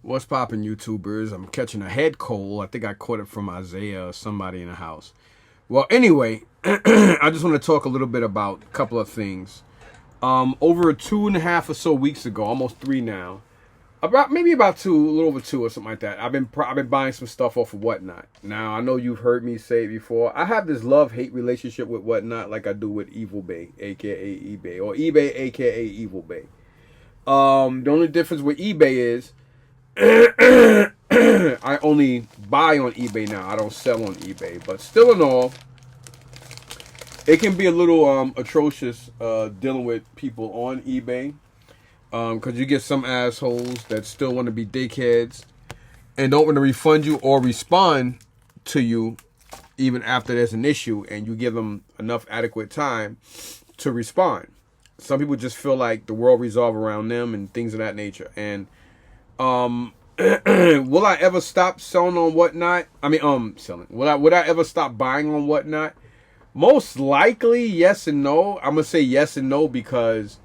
What's poppin', YouTubers? I'm catching a head cold. I think I caught it from Isaiah or somebody in the house. Well, anyway, I just want to talk a little bit about a couple of things. Over 2.5 or so weeks ago, almost 3 now, about 2, a little over 2 or something like that. I've been buying some stuff off of Whatnot. Now I know you've heard me say it before. I have this love-hate relationship with Whatnot, like I do with Evil Bay, aka eBay, or eBay, aka Evil Bay. The only difference with eBay is I only buy on eBay now. I don't sell on eBay. But still in all, it can be a little atrocious dealing with people on eBay. Because you get some assholes that still want to be dickheads and don't want to refund you or respond to you even after there's an issue and you give them enough adequate time to respond. Some people just feel like the world revolves around them and things of that nature. And will I ever stop selling on Whatnot? Selling. Would I ever stop buying on Whatnot? Most likely, yes and no. I'm gonna say yes and no because,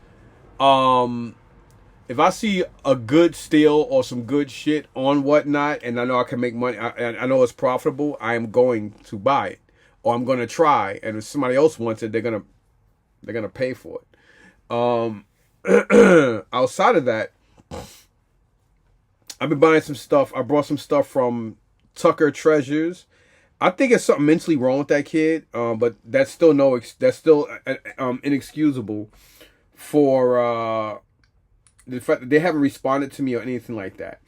if I see a good steal or some good shit on Whatnot, and I know I can make money, I know it's profitable, I am going to buy it, or I'm gonna try. And if somebody else wants it, they're gonna pay for it. Outside of that, I've been buying some stuff. I brought some stuff from Tucker Treasures. I think it's something mentally wrong with that kid, but that's still inexcusable for the fact that they haven't responded to me or anything like that.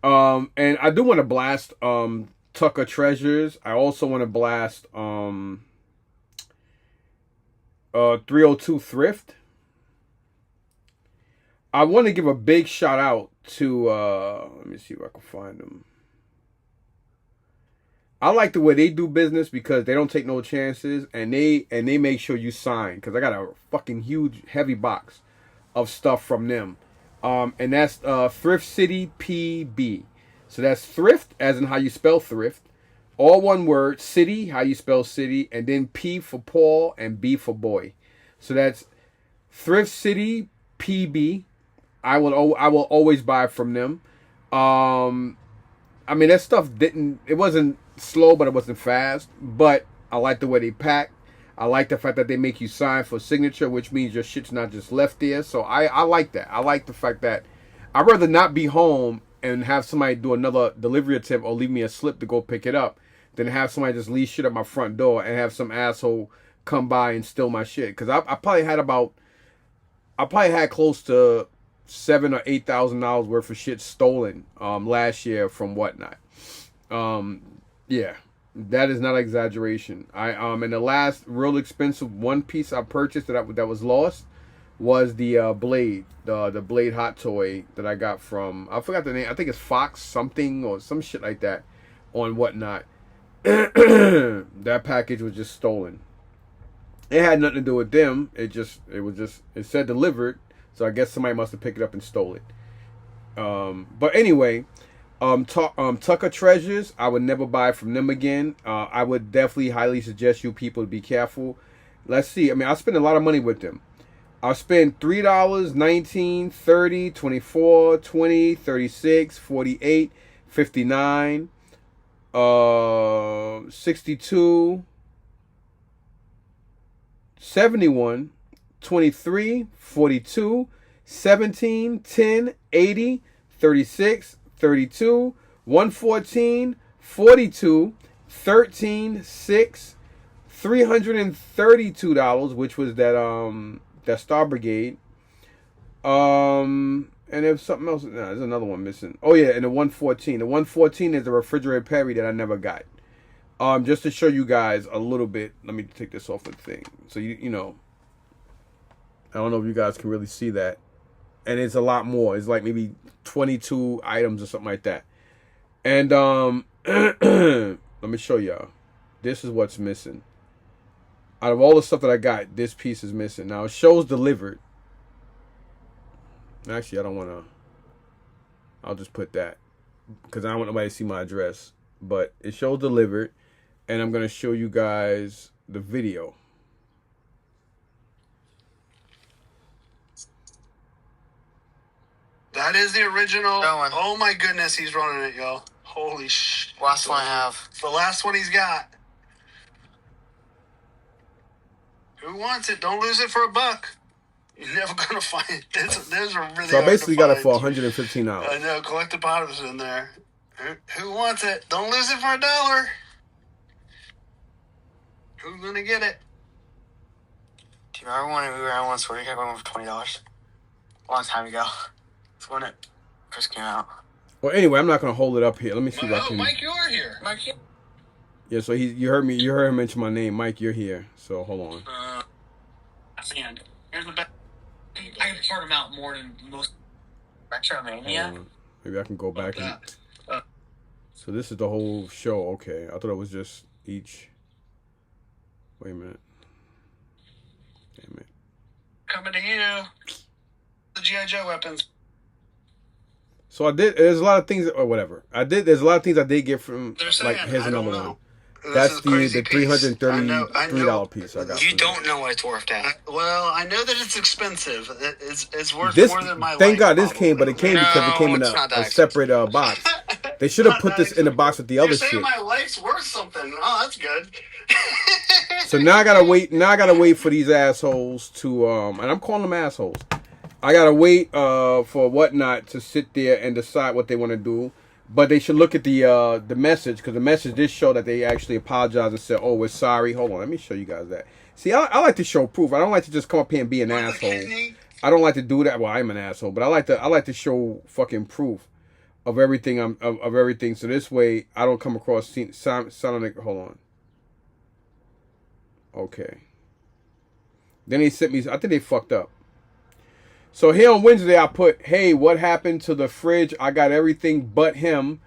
And I do want to blast Tucker Treasures. I also want to blast 302 Thrift. I want to give a big shout out to let me see if I can find them. I like the way they do business because they don't take no chances and they make sure you sign, because I got a fucking huge heavy box of stuff from them. And that's Thrift City PB. So that's thrift as in how you spell thrift. All one word, city, how you spell city, and then P for Paul and B for boy. So that's Thrift City PB. I will always buy from them. That stuff it wasn't slow, but it wasn't fast. But I like the way they pack. I like the fact that they make you sign for signature, which means your shit's not just left there. So I like that. I like the fact that I'd rather not be home and have somebody do another delivery attempt or leave me a slip to go pick it up than have somebody just leave shit at my front door and have some asshole come by and steal my shit. Because I probably had close to $7,000 or $8,000 worth of shit stolen last year from Whatnot. Yeah, that is not exaggeration. And the last real expensive one piece I purchased that was lost was the blade, the blade hot toy that I got from, I forgot the name. I think it's Fox something or some shit like that on Whatnot. That package was just stolen. It had nothing to do with them. It said delivered. So I guess somebody must have picked it up and stole it. But anyway, Tucker Treasures, I would never buy from them again. I would definitely highly suggest you people to be careful. Let's see. I spend a lot of money with them. I spend $3, $19, $30, $24, $20, $36, $48, $59, $62, $71, 23, 42, 17, 10, 80, 36, 32, 114, 42, 13, 6, $332, which was that Star Brigade. And there's something else. No, there's another one missing. Oh yeah, and the 114. The 114 is the refrigerator Perry that I never got. Just to show you guys a little bit. Let me take this off the thing. So you know. I don't know if you guys can really see that. And it's a lot more. It's like maybe 22 items or something like that. And let me show y'all. This is what's missing. Out of all the stuff that I got, this piece is missing. Now it shows delivered. Actually, I don't want to. I'll just put that because I don't want nobody to see my address. But it shows delivered. And I'm going to show you guys the video. That is the original. Oh my goodness, he's running it, yo. Holy shit. Last one I have. It's the last one he's got. Who wants it? Don't lose it for $1. You're never gonna find it. There's a really. So I basically got it for $115. I know. Collective bottoms in there. Who wants it? Don't lose it for $1. Who's gonna get it? Do you remember when we were at one store? You got one for $20. A long time ago. That's when it first came out. Well, anyway, I'm not gonna hold it up here. Let me see if I can. Mike, you're here. Mike. Yeah, so you heard me. You heard him mention my name, Mike. You're here. So hold on. And here's the best. I can part them out more than most. Retromania. Maybe I can go back and. So this is the whole show. Okay, I thought it was just each. Wait a minute. Damn it. Coming to you. The G.I. Joe weapons. So I did. There's a lot of things, or whatever. There's a lot of things I did get from. Saying, like here's another one. That's the $333 piece I got. You don't know what it's worth at. Well, I know that it's expensive. It's worth this, more than my life. Thank God this came, but it came because it came in a separate box. They should have put this in the box with the other shit. You're saying my life's worth something. Oh, that's good. So now I gotta wait. Now I gotta wait for these assholes to and I'm calling them assholes. I gotta wait for Whatnot to sit there and decide what they want to do. But they should look at the message, because the message did show that they actually apologized and said, "Oh, we're sorry." Hold on, let me show you guys that. See, I like to show proof. I don't like to just come up here and be an asshole. I don't like to do that. Well, I'm an asshole, but I like to show fucking proof of everything. Of everything. So this way, I don't come across sounding like. Hold on. Okay. Then they sent me. I think they fucked up. So here on Wednesday, I put, "Hey, what happened to the fridge? I got everything but him,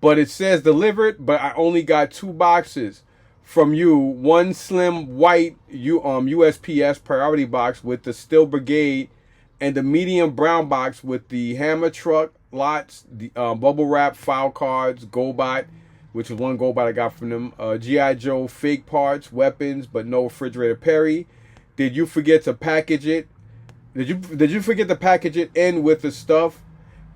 but it says delivered, but I only got 2 boxes from you. One slim white USPS priority box with the Steel Brigade, and the medium brown box with the Hammer truck lots, the bubble wrap file cards, GoBot, which is one GoBot I got from them, G.I. Joe fake parts, weapons, but no refrigerator Perry. Did you forget to package it? Did you forget to package it in with the stuff?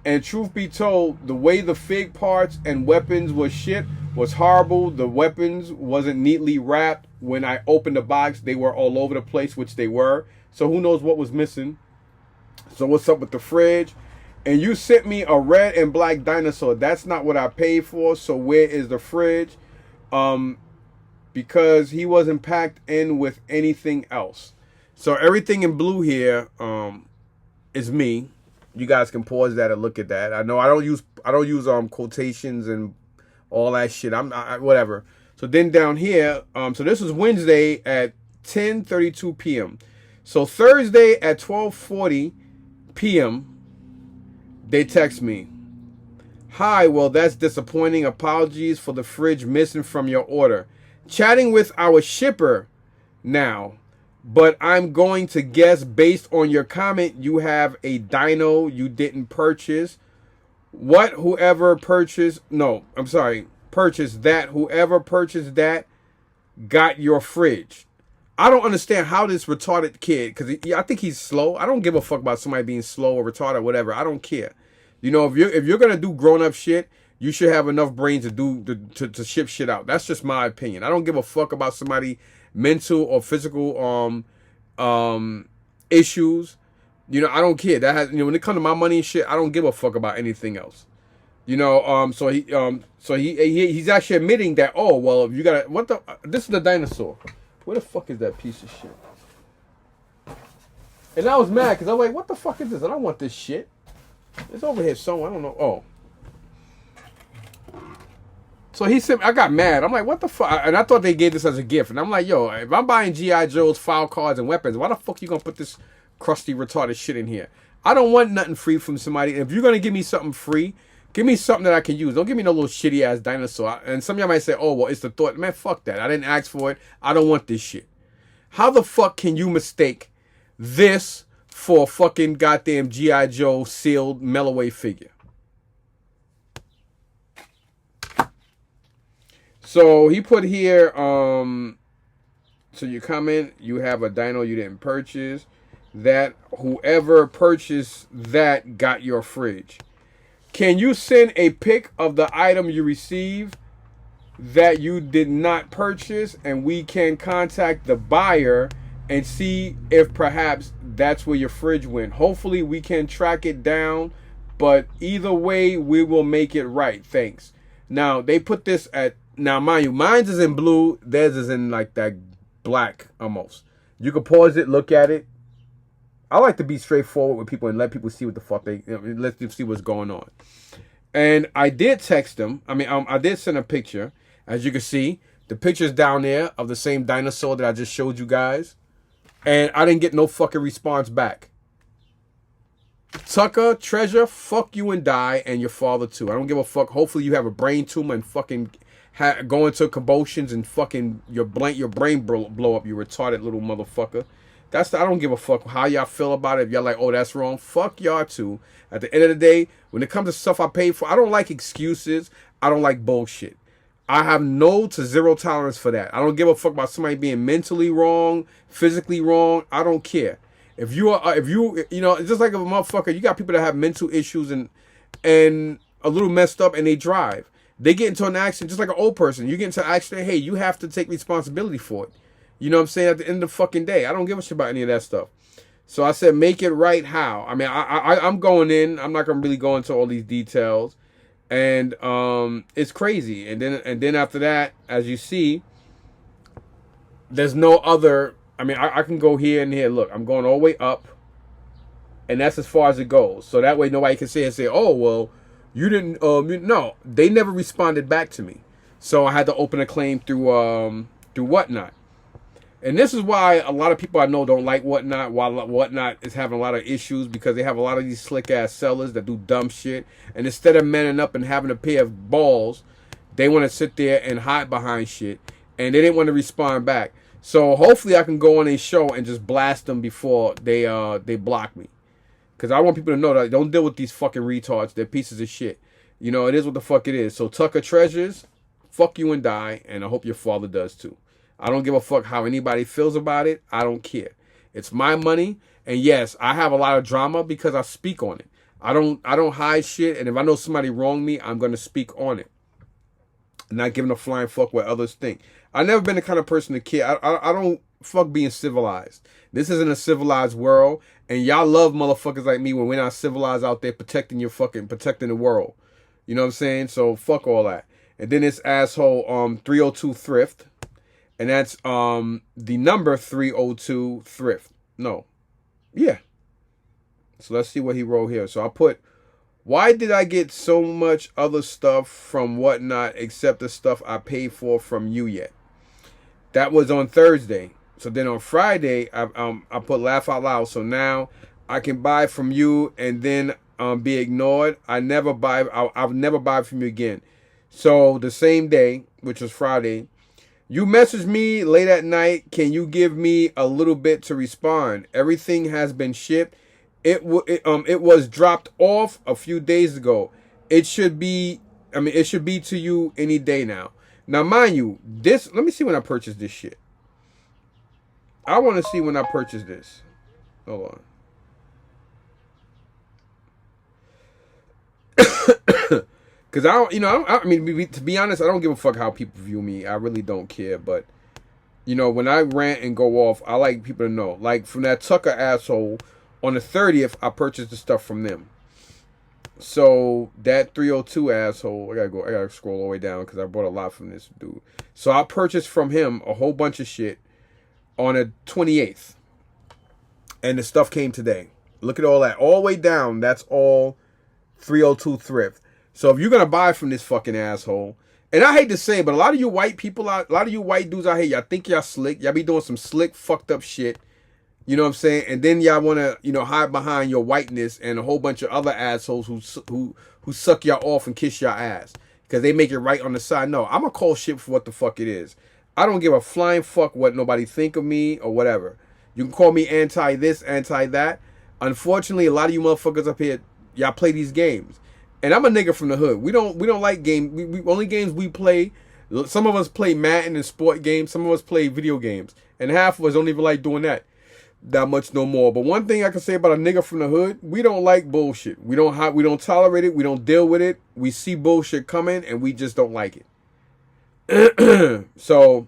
And truth be told, the way the fake parts and weapons was shipped was horrible. The weapons wasn't neatly wrapped. When I opened the box, they were all over the place, which they were. So who knows what was missing. So what's up with the fridge? And you sent me a red and black dinosaur. That's not what I paid for. So where is the fridge? Because he wasn't packed in with anything else. So everything in blue here is me. You guys can pause that and look at that. I know I don't use quotations and all that shit. Whatever. So then down here, so this was Wednesday at 10:32 p.m. So Thursday at 12:40 p.m. they text me, "Hi, well, that's disappointing. Apologies for the fridge missing from your order. Chatting with our shipper now. But I'm going to guess based on your comment, you have a dino you didn't purchase. Whoever purchased that got your fridge." I don't understand how this retarded kid, because I think he's slow. I don't give a fuck about somebody being slow or retarded or whatever. I don't care. You know, if you're gonna do grown up shit, you should have enough brains to ship shit out. That's just my opinion. I don't give a fuck about somebody mental or physical issues. You know, I don't care. That has, when it comes to my money and shit, I don't give a fuck about anything else. You know, so he's actually admitting that, oh, well, if you got this is the dinosaur. Where the fuck is that piece of shit? And I was mad because I'm like, what the fuck is this? I don't want this shit. It's over here somewhere. I don't know. Oh. So he sent me, I got mad. I'm like, what the fuck? And I thought they gave this as a gift. And I'm like, yo, if I'm buying G.I. Joe's file cards and weapons, why the fuck you gonna put this crusty, retarded shit in here? I don't want nothing free from somebody. If you're gonna give me something free, give me something that I can use. Don't give me no little shitty ass dinosaur. And some of y'all might say, oh, well, it's the thought. Man, fuck that. I didn't ask for it. I don't want this shit. How the fuck can you mistake this for a fucking goddamn G.I. Joe sealed Melloway figure? So he put here, so you come in, you have a dino you didn't purchase. that whoever purchased that got your fridge. Can you send a pic of the item you received that you did not purchase, and we can contact the buyer and see if perhaps that's where your fridge went? Hopefully we can track it down, but either way we will make it right. Thanks. Now they put this at, now mind you, mine's is in blue, theirs is in like that black almost. You can pause it, look at it. I like to be straightforward with people and let people see what the fuck they, let them see what's going on. And I did text them. I did send a picture. As you can see, the picture's down there of the same dinosaur that I just showed you guys. And I didn't get no fucking response back. Tucker, Treasure, fuck you and die, and your father too. I don't give a fuck. Hopefully you have a brain tumor and fucking go into convulsions and fucking your brain blow up, you retarded little motherfucker. I don't give a fuck how y'all feel about it. If y'all like, oh, that's wrong, fuck y'all too. At the end of the day, when it comes to stuff I paid for, I don't like excuses. I don't like bullshit. I have no to zero tolerance for that. I don't give a fuck about somebody being mentally wrong, physically wrong. I don't care. If you know, it's just like a motherfucker, you got people that have mental issues and a little messed up and they drive. They get into an accident just like an old person. You get into an accident, hey, you have to take responsibility for it. You know what I'm saying? At the end of the fucking day, I don't give a shit about any of that stuff. So I said, make it right how? I mean, I'm going in. I'm not going to really go into all these details. And it's crazy. And then after that, as you see, there's no other. I mean, I can go here and here. Look, I'm going all the way up. And that's as far as it goes. So that way nobody can say, oh, well, you didn't. No, they never responded back to me. So I had to open a claim through Whatnot. And this is why a lot of people I know don't like Whatnot, while Whatnot is having a lot of issues, because they have a lot of these slick-ass sellers that do dumb shit. And instead of manning up and having a pair of balls, they want to sit there and hide behind shit. And they didn't want to respond back. So hopefully I can go on a show and just blast them before they block me. Because I want people to know that don't deal with these fucking retards. They're pieces of shit. You know, it is what the fuck it is. So Tucker Treasures, fuck you and die. And I hope your father does too. I don't give a fuck how anybody feels about it. I don't care. It's my money. And yes, I have a lot of drama because I speak on it. I don't hide shit. And if I know somebody wronged me, I'm going to speak on it. Not giving a flying fuck what others think. I've never been the kind of person to care. I don't fuck being civilized. This isn't a civilized world. And y'all love motherfuckers like me when we're not civilized out there protecting the world. You know what I'm saying? So fuck all that. And then this asshole 302 Thrift. And that's the number 302 Thrift. No. Yeah. So let's see what he wrote here. So I put, why did I get so much other stuff from Whatnot except the stuff I paid for from you yet? That was on Thursday. So then on Friday, I put laugh out loud. So now I can buy from you and then be ignored. I'll never buy from you again. So the same day, which was Friday, you messaged me late at night. Can you give me a little bit to respond? Everything has been shipped. It was dropped off a few days ago. It should be to you any day now. Now, mind you, let me see when I purchased this shit. I want to see when I purchased this. Hold on. Because to be honest, I don't give a fuck how people view me. I really don't care. But, you know, when I rant and go off, I like people to know. Like, from that Tucker asshole, on the 30th, I purchased the stuff from them. So, that 302 asshole, I gotta scroll all the way down because I bought a lot from this dude. So, I purchased from him a whole bunch of shit on the 28th. And the stuff came today. Look at all that. All the way down, that's all 302 Thrift. So if you're going to buy from this fucking asshole, and I hate to say it, but a lot of you white people, a lot of you white dudes out here, y'all think y'all slick. Y'all be doing some slick, fucked up shit. You know what I'm saying? And then y'all want to, hide behind your whiteness and a whole bunch of other assholes who suck y'all off and kiss your ass. Because they make it right on the side. No, I'm going to call shit for what the fuck it is. I don't give a flying fuck what nobody think of me or whatever. You can call me anti this, anti that. Unfortunately, a lot of you motherfuckers up here, y'all play these games. And I'm a nigga from the hood. We don't like games. We only games we play. Some of us play Madden and sport games. Some of us play video games. And half of us don't even like doing that. that much no more. But one thing I can say about a nigga from the hood, we don't like bullshit. We don't tolerate it. We don't deal with it. We see bullshit coming and we just don't like it. So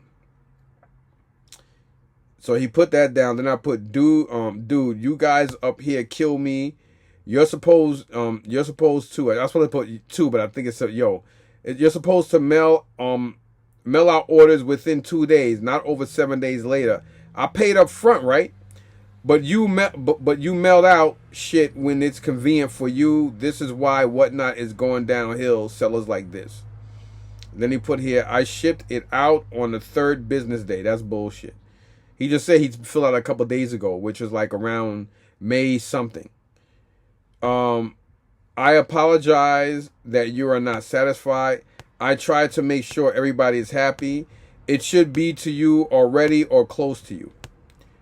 he put that down. Then I put, dude, you guys up here kill me. You're supposed to. I was supposed to put 2, but I think it's you're supposed to mail out orders within 2 days, not over 7 days later. I paid up front, right? But you mailed out shit when it's convenient for you. This is why whatnot is going downhill. Sellers like this. Then he put here, I shipped it out on the 3rd business day. That's bullshit. He just said he filled out a couple days ago, which was like around May something. I apologize that you are not satisfied. I try to make sure everybody is happy. It should be to you already or close to you.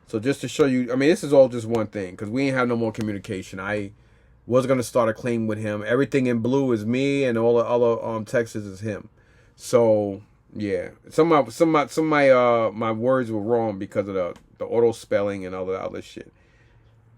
So just to show you, I mean, this is all just one thing because we ain't have no more communication. I was going to start a claim with him. Everything in blue is me and all the other texts is him. So, yeah. Some of my words were wrong because of the auto spelling and all the other shit.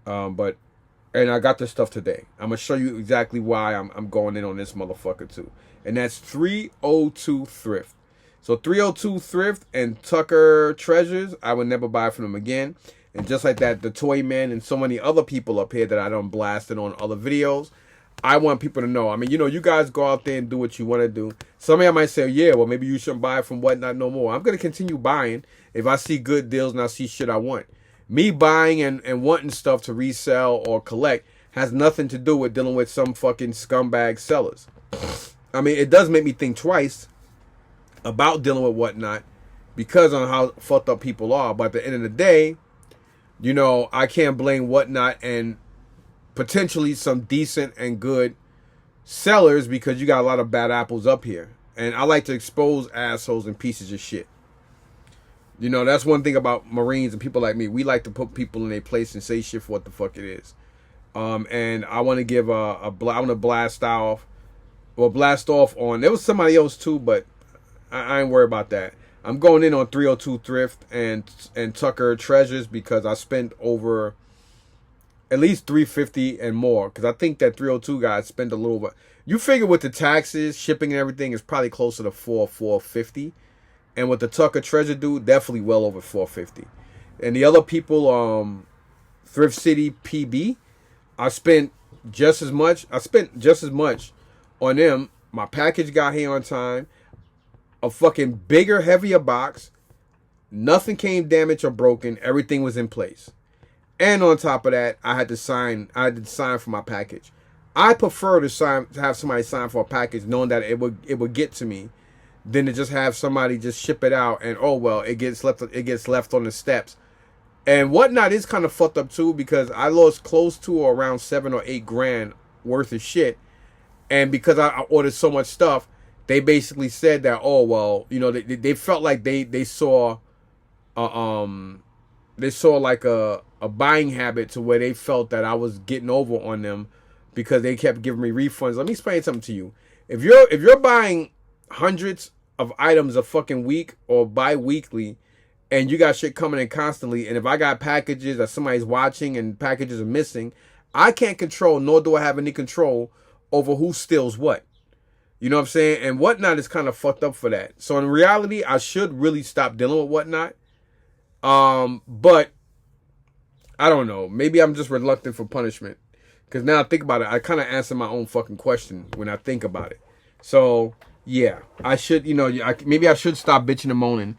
And I got this stuff today. I'm going to show you exactly why I'm going in on this motherfucker too. And that's 302 Thrift. So 302 Thrift and Tucker Treasures, I would never buy from them again. And just like that, the Toy Man and so many other people up here that I don't blast it on other videos, I want people to know. I mean, you guys go out there and do what you want to do. Some of y'all might say, yeah, well, maybe you shouldn't buy from Whatnot no more. I'm going to continue buying if I see good deals and I see shit I want. Me buying and wanting stuff to resell or collect has nothing to do with dealing with some fucking scumbag sellers. I mean, it does make me think twice about dealing with Whatnot because on how fucked up people are. But at the end of the day, I can't blame Whatnot and potentially some decent and good sellers because you got a lot of bad apples up here. And I like to expose assholes and pieces of shit. That's one thing about Marines and people like me. We like to put people in their place and say shit for what the fuck it is. And I want to give I want to blast off on. There was somebody else too, but I ain't worried about that. I'm going in on 302 Thrift and Tucker Treasures because I spent over at least $350 and more. Because I think that 302 guys spent a little bit. You figure with the taxes, shipping and everything is probably closer to $450. And with the Tucker Treasure dude, definitely well over $450. And the other people, Thrift City PB, I spent just as much. On them. My package got here on time. A fucking bigger, heavier box. Nothing came damaged or broken. Everything was in place. And on top of that, I had to sign for my package. I prefer to have somebody sign for a package knowing that it would get to me than to just have somebody just ship it out and it gets left on the steps. And Whatnot is kind of fucked up too because I lost close to or around $7 or $8 grand worth of shit. And because I ordered so much stuff, they basically said that, they felt like they saw like a buying habit to where they felt that I was getting over on them because they kept giving me refunds. Let me explain something to you. If you're buying hundreds of items a fucking week or bi-weekly and you got shit coming in constantly, and if I got packages that somebody's watching and packages are missing, I can't control, nor do I have any control over who steals what. You know what I'm saying? And Whatnot is kind of fucked up for that. So in reality, I should really stop dealing with Whatnot. But I don't know. Maybe I'm just reluctant for punishment. Because now I think about it, I kind of answer my own fucking question when I think about it. So, yeah. I should, maybe I should stop bitching and moaning,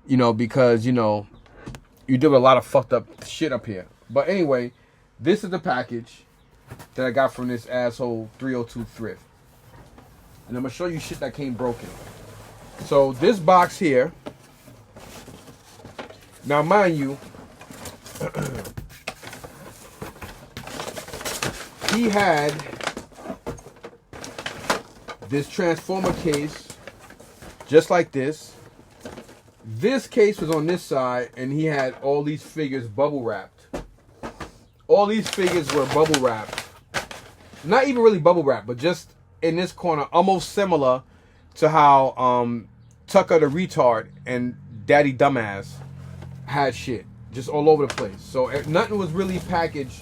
because, you do a lot of fucked up shit up here. But anyway, this is the package that I got from this asshole 302 Thrift. And I'm going to show you shit that came broken. So, this box here. Now, mind you, he had this transformer case just like this. This case was on this side, and he had all these figures bubble wrapped. All these figures were bubble wrapped. Not even really bubble wrapped, but just in this corner, almost similar to how Tucker the Retard and Daddy Dumbass had shit. just all over the place. So nothing was really packaged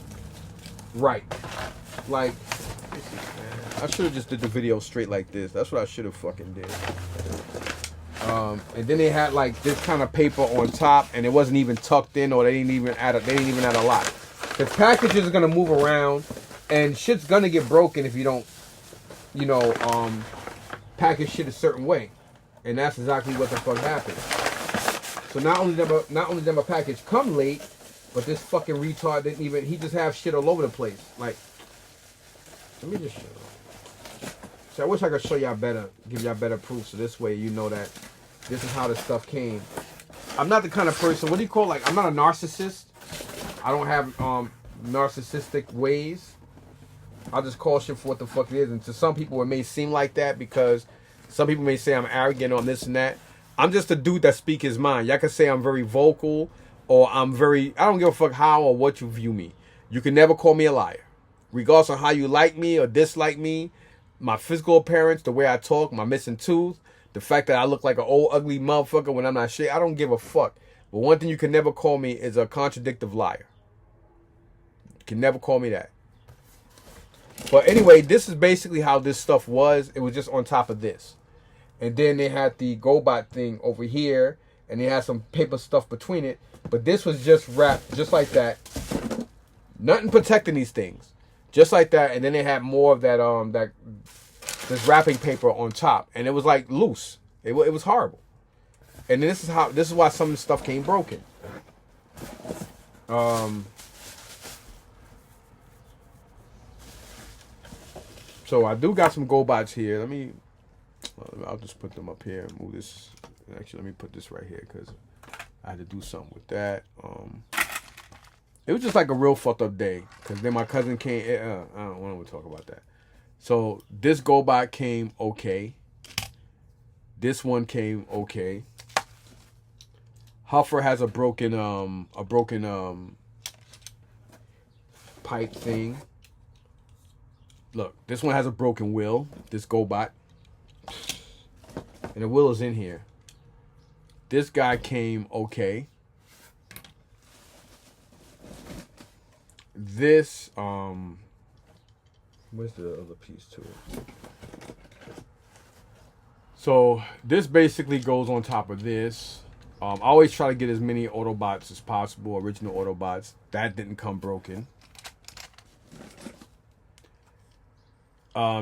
right. Like, I should have just did the video straight like this. That's what I should have fucking did. And then they had like this kind of paper on top, and it wasn't even tucked in, or they didn't even add a lot. The packages are gonna move around, and shit's gonna get broken if you don't, you know, package shit a certain way. And that's exactly what the fuck happened. So not only did my package come late, but this fucking retard didn't even, he just have shit all over the place. Like, let me just show you. So I wish I could show y'all better, give y'all better proof, so this way you know that this is how the stuff came. I'm not the kind of person, what do you call, like, I'm not a narcissist. I don't have narcissistic ways. I'll just call shit for what the fuck it is. And to some people it may seem like that, because some people may say I'm arrogant on this and that. I'm just a dude that speak his mind. Y'all can say I'm very vocal, or I don't give a fuck how or what you view me. You can never call me a liar. Regardless of how you like me or dislike me, my physical appearance, the way I talk, my missing tooth, the fact that I look like an old ugly motherfucker when I'm not shit, I don't give a fuck. But one thing you can never call me is a contradictive liar. You can never call me that. But anyway, this is basically how this stuff was. It was just on top of this. And then they had the GoBot thing over here, and they had some paper stuff between it. But this was just wrapped just like that. Nothing protecting these things. Just like that. And then they had more of that this wrapping paper on top. And it was like loose. It was horrible. And then this is why some of the stuff came broken. So I do got some GoBots here. I'll just put them up here and move this. Actually, let me put this right here because I had to do something with that. It was just like a real fucked up day, because then my cousin came. I don't want to talk about that. So this GoBot came okay. This one came okay. Huffer has a broken pipe thing. Look, this one has a broken wheel. This GoBot, and the wheel is in here. This guy came okay. This where's the other piece to it? So this basically goes on top of this. I always try to get as many Autobots as possible, original Autobots. That didn't come broken.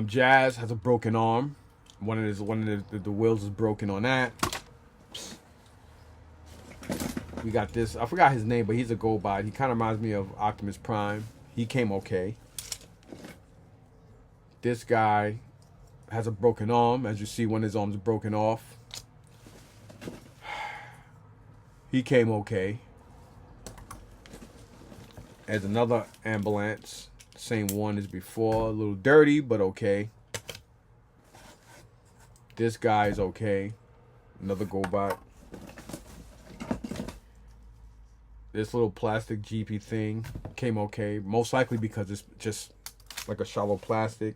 Jazz has a broken arm. One of the wheels is broken on that. We got this. I forgot his name, but he's a GoBot. He kind of reminds me of Optimus Prime. He came okay. This guy has a broken arm. As you see, one of his arms is broken off. He came okay. There's another ambulance. Same one as before. A little dirty, but okay. This guy is okay. Another GoBot. This little plastic GP thing came okay. Most likely because it's just like a shallow plastic.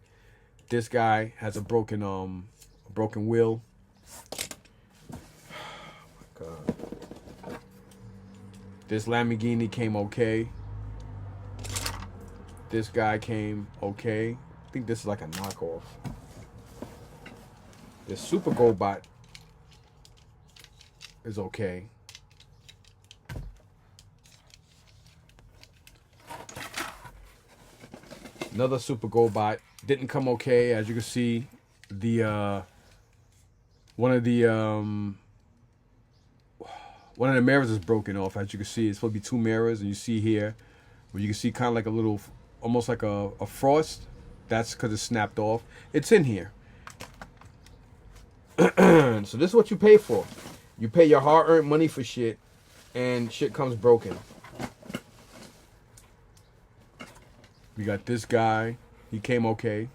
This guy has a broken wheel. Oh my God. This Lamborghini came okay. This guy came okay. I think this is like a knockoff. This Super GoBot is okay. Another Super GoBot didn't come okay. As you can see, the one of the mirrors is broken off. As you can see, it's supposed to be two mirrors, and you see here where you can see kind of like a little, almost like a frost. That's because it snapped off. It's in here. So this is what you pay for. You pay your hard-earned money for shit, and shit comes broken. We got this guy. He came okay.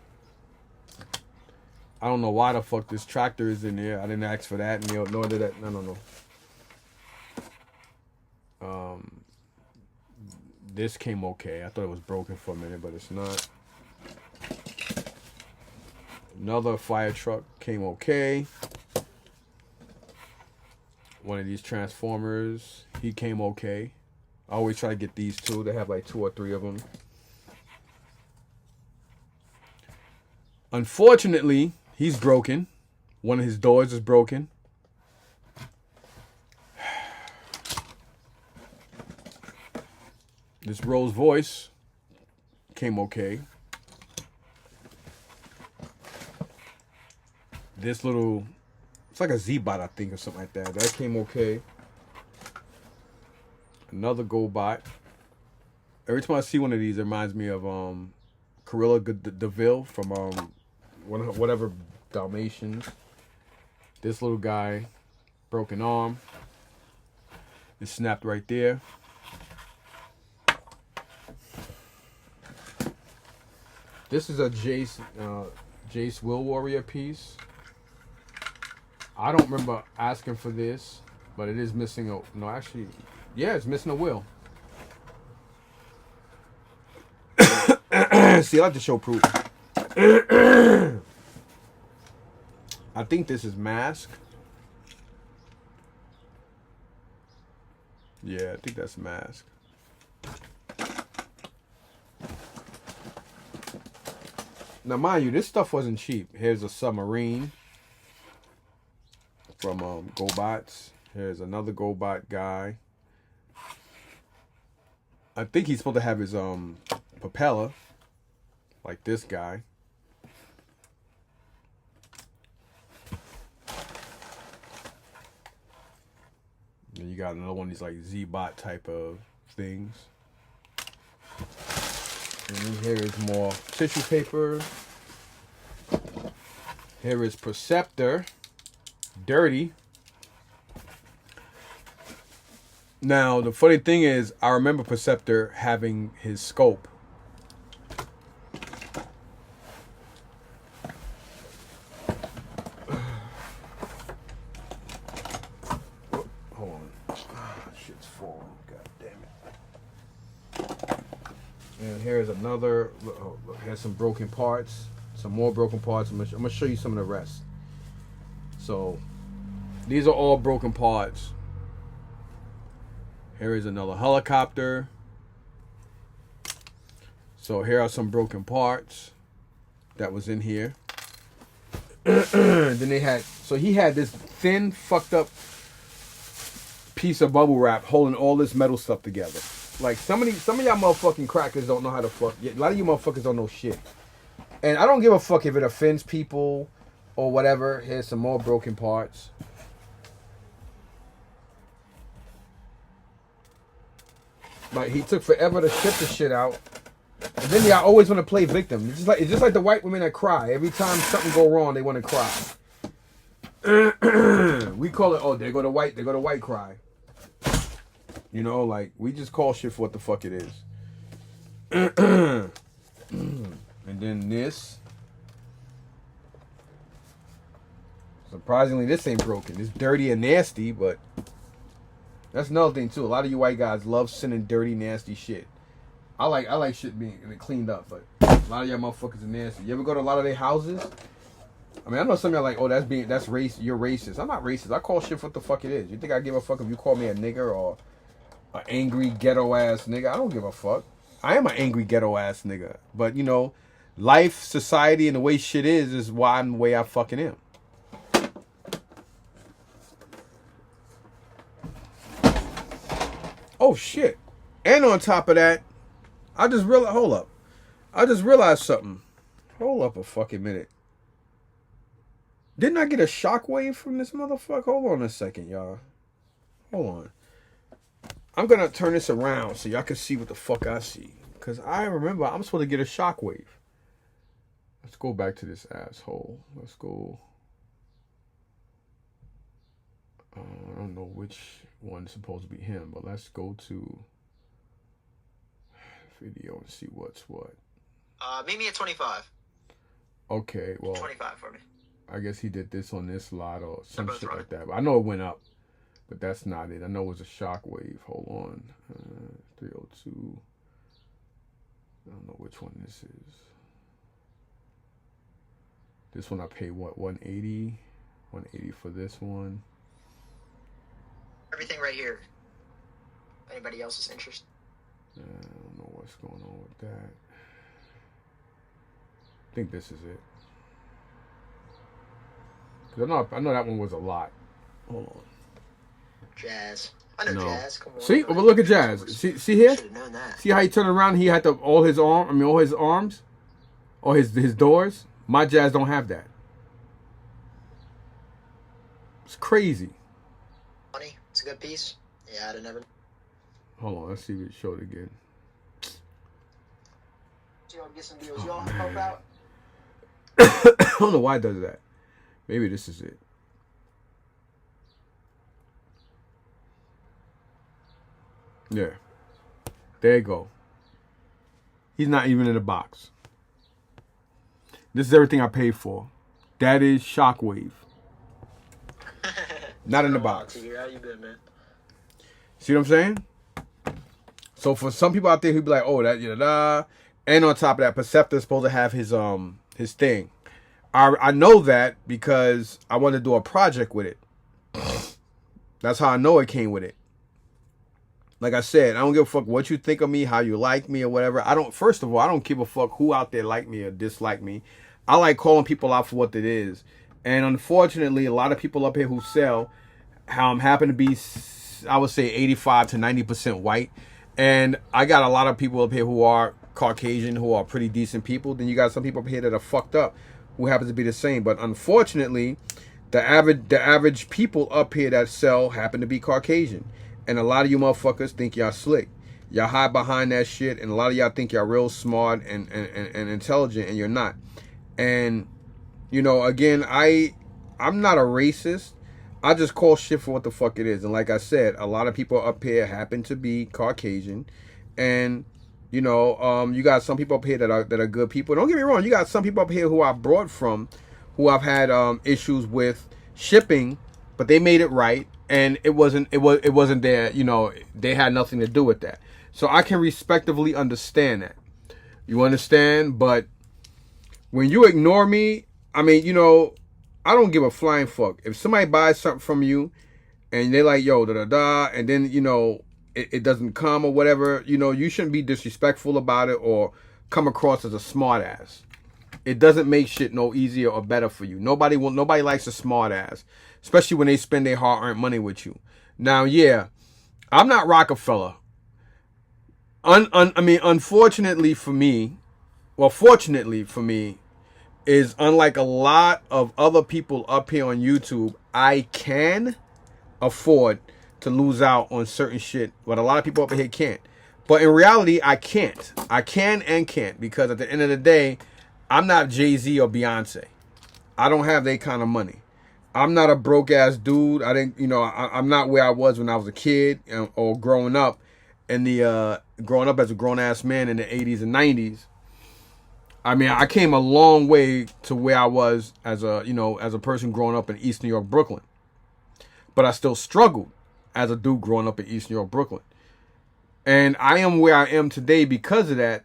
I don't know why the fuck this tractor is in there. I didn't ask for that. Nor did that. No. This came okay. I thought it was broken for a minute, but it's not. Another fire truck came okay. One of these Transformers, he came okay. I always try to get these two. They have like 2 or 3 of them. Unfortunately, he's broken. One of his doors is broken. This Rolls Royce came okay. This little, it's like a Z-Bot, I think, or something like that. That came okay. Another Gold Bot. Every time I see one of these, it reminds me of Corilla DeVille from whatever Dalmatians. This little guy, broken arm. It snapped right there. This is a Jace Will Warrior piece. I don't remember asking for this, but it is missing a... No, actually, yeah, it's missing a will. See, I like to show proof. I think this is Mask. Yeah, I think that's Mask. Now, mind you, this stuff wasn't cheap. Here's a Submarine from GoBots. Here's another GoBot guy. I think he's supposed to have his propeller, like this guy. And you got another one of these like Z-Bot type of things. And then here is more tissue paper. Here is Perceptor. Dirty. Now, the funny thing is, I remember Perceptor having his scope. Hold on. Shit's falling. God damn it. And here's another. Here's some broken parts. Some more broken parts. I'm going to show you some of the rest. So, these are all broken parts. Here is another helicopter. So here are some broken parts that was in here. Then they had, so he had this thin, fucked up piece of bubble wrap holding all this metal stuff together. Like some of y'all motherfucking crackers don't know how to fuck. A lot of you motherfuckers don't know shit. And I don't give a fuck if it offends people or whatever. Here's some more broken parts. Like, he took forever to ship the shit out. And then y'all always want to play victim. It's just like the white women that cry. Every time something go wrong, they want to cry. We call it, oh, they go to white cry. You know, like, we just call shit for what the fuck it is. And then this. Surprisingly, this ain't broken. It's dirty and nasty, but that's another thing too. A lot of you white guys love sending dirty, nasty shit. I like shit being cleaned up, but a lot of y'all motherfuckers are nasty. You ever go to a lot of their houses? I mean, I know some of y'all like, oh, that's race. You're racist. I'm not racist. I call shit for what the fuck it is. You think I give a fuck if you call me a nigger or an angry ghetto ass nigga? I don't give a fuck. I am an angry ghetto ass nigga, but you know, life, society, and the way shit is why I'm the way I fucking am. Oh shit! And on top of that, I just realized. Hold up! I just realized something. Hold up a fucking minute. Didn't I get a shockwave from this motherfucker? Hold on a second, y'all. Hold on. I'm gonna turn this around so y'all can see what the fuck I see. Cause I remember I'm supposed to get a shockwave. Let's go back to this asshole. Let's go. I don't know which one's supposed to be him, but let's go to video and see what's what. Meet me at 25. Okay, well, 25 for me. I guess he did this on this lot or some shit like that. But I know it went up, but that's not it. I know it was a shockwave. Hold on, 302. I don't know which one this is. This one I paid what, 180? 180 for this one. Everything right here. Anybody else is interested? I don't know what's going on with that. I think this is it. Cause I know that one was a lot. Hold on. Jazz. I know Jazz. Come on. See, well, look at Jazz. See here. Should have known that. See how he turned around? He had all his arms, or his doors. My Jazz don't have that. It's crazy. Funny. It's a good piece. Yeah, I'd have never. Hold on, let's see if it showed again. You want to get some deals you all have to help out? I don't know why it does that. Maybe this is it. Yeah. There you go. He's not even in the box. This is everything I paid for. That is Shockwave. Not in the box. How you been, man? See what I'm saying? So for some people out there who be like, oh, that, and on top of that, Perceptor's supposed to have his thing. I know that because I wanted to do a project with it. That's how I know it came with it. Like I said, I don't give a fuck what you think of me, how you like me, or whatever. First of all, I don't give a fuck who out there like me or dislike me. I like calling people out for what it is. And unfortunately, a lot of people up here who sell happen to be, I would say, 85 to 90% white. And I got a lot of people up here who are Caucasian, who are pretty decent people. Then you got some people up here that are fucked up, who happen to be the same. But unfortunately, the average people up here that sell happen to be Caucasian. And a lot of you motherfuckers think y'all slick. Y'all hide behind that shit. And a lot of y'all think y'all real smart and intelligent. And you're not. And, again, I'm not a racist. I just call shit for what the fuck it is. And like I said, a lot of people up here happen to be Caucasian. And, you got some people up here that are good people. Don't get me wrong. You got some people up here who I brought from, who I've had issues with shipping, but they made it right. And it wasn't their, they had nothing to do with that. So I can respectively understand that. You understand? But when you ignore me, I mean, I don't give a flying fuck. If somebody buys something from you and they're like, yo, and then, it doesn't come or whatever, you shouldn't be disrespectful about it or come across as a smart ass. It doesn't make shit no easier or better for you. Nobody likes a smart ass, especially when they spend their hard-earned money with you. Now, yeah, I'm not Rockefeller. Unfortunately for me, fortunately for me, is unlike a lot of other people up here on YouTube, I can afford to lose out on certain shit, but a lot of people up here can't. But in reality, I can't. I can and can't, because at the end of the day, I'm not Jay-Z or Beyonce. I don't have that kind of money. I'm not a broke ass dude. I'm not where I was when I was a kid or growing up as a grown ass man in the 80s and 90s. I mean, I came a long way to where I was as a person growing up in East New York, Brooklyn. But I still struggled as a dude growing up in East New York, Brooklyn. And I am where I am today because of that.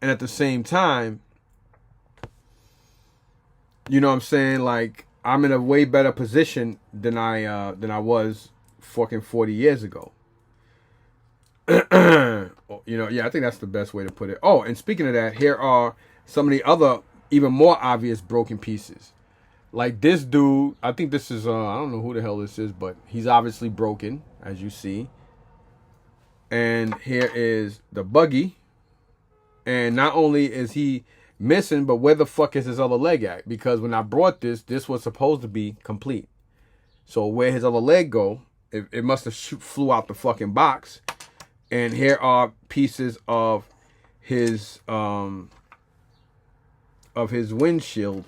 And at the same time, you know what I'm saying? Like, I'm in a way better position than I was fucking 40 years ago. I think that's the best way to put it. Oh, and speaking of that, here are some of the other even more obvious broken pieces. Like this dude, I think this is, I don't know who the hell this is, but he's obviously broken, as you see. And here is the buggy. And not only is he missing, but where the fuck is his other leg at? Because when I brought this was supposed to be complete. So where his other leg go, it must have flew out the fucking box. And here are pieces of his windshield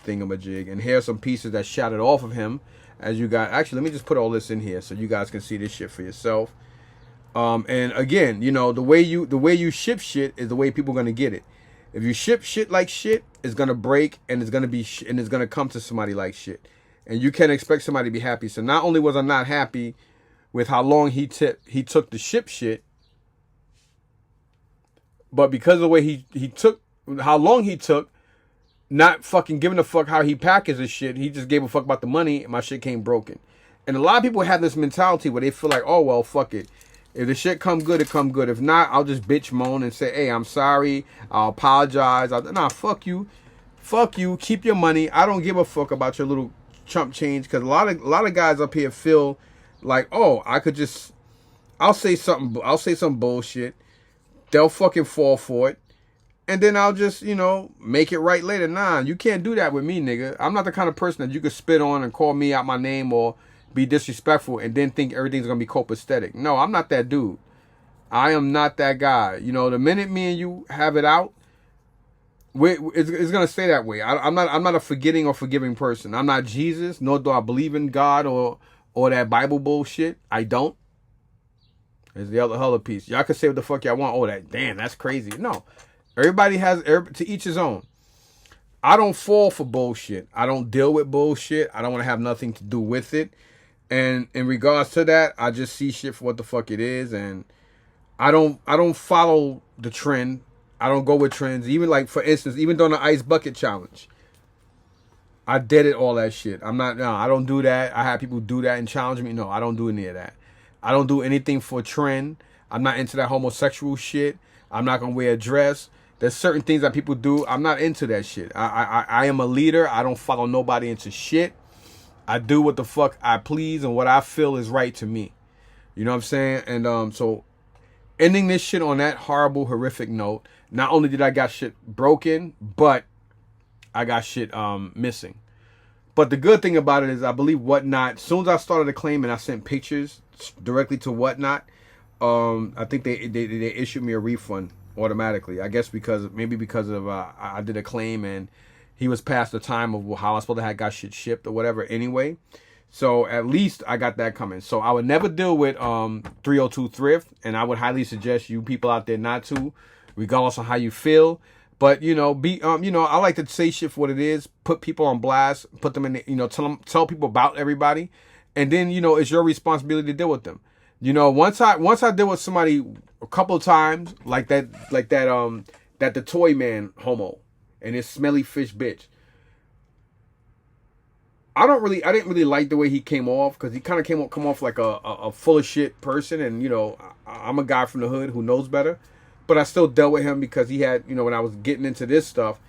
thingamajig. And here are some pieces that shattered off of him. As you guys, actually, let me just put all this in here so you guys can see this shit for yourself. And again, the way you ship shit is the way people are gonna get it. If you ship shit like shit, it's gonna break and it's gonna come to somebody like shit. And you can't expect somebody to be happy. So not only was I not happy with how long he took to ship shit, but because of the way he took, how long he took, not fucking giving a fuck how he packaged his shit, he just gave a fuck about the money and my shit came broken. And a lot of people have this mentality where they feel like, oh, well, fuck it. If the shit come good, it come good. If not, I'll just bitch moan and say, hey, I'm sorry. I'll apologize. Nah, fuck you. Fuck you. Keep your money. I don't give a fuck about your little chump change. Because a lot of guys up here feel like, oh, I could just, I'll say some bullshit. They'll fucking fall for it. And then I'll just, make it right later. Nah, you can't do that with me, nigga. I'm not the kind of person that you could spit on and call me out my name or be disrespectful and then think everything's going to be copacetic. No, I'm not that dude. I am not that guy. The minute me and you have it out, it's going to stay that way. I'm not a forgetting or forgiving person. I'm not Jesus, nor do I believe in God or that Bible bullshit. I don't. There's the other piece. Y'all can say what the fuck y'all want. Oh, that's crazy. No. Everybody has, to each his own. I don't fall for bullshit. I don't deal with bullshit. I don't want to have nothing to do with it. And in regards to that, I just see shit for what the fuck it is. And I don't follow the trend. I don't go with trends. Even like, for instance, even during the ice bucket challenge, I did it, all that shit. I don't do that. I have people do that and challenge me. No, I don't do any of that. I don't do anything for trend. I'm not into that homosexual shit. I'm not going to wear a dress. There's certain things that people do. I'm not into that shit. I am a leader. I don't follow nobody into shit. I do what the fuck I please and what I feel is right to me. You know what I'm saying? And so ending this shit on that horrible, horrific note, not only did I got shit broken, but I got shit missing. But the good thing about it is I believe Whatnot, as soon as I started the claim and I sent pictures directly to Whatnot, I think they issued me a refund automatically. I guess because of I did a claim and he was past the time of how I was supposed to have got shit shipped or whatever anyway. So at least I got that coming. So I would never deal with 302 Thrift, and I would highly suggest you people out there not to, regardless of how you feel. But I like to say shit for what it is. Put people on blast. Put them in. Tell people about everybody, and then it's your responsibility to deal with them. Once I deal with somebody a couple of times like that the toy man homo and his smelly fish bitch. I didn't really like the way he came off, because he kind of come off like a full of shit person, and I'm a guy from the hood who knows better. But I still dealt with him because he had, when I was getting into this stuff,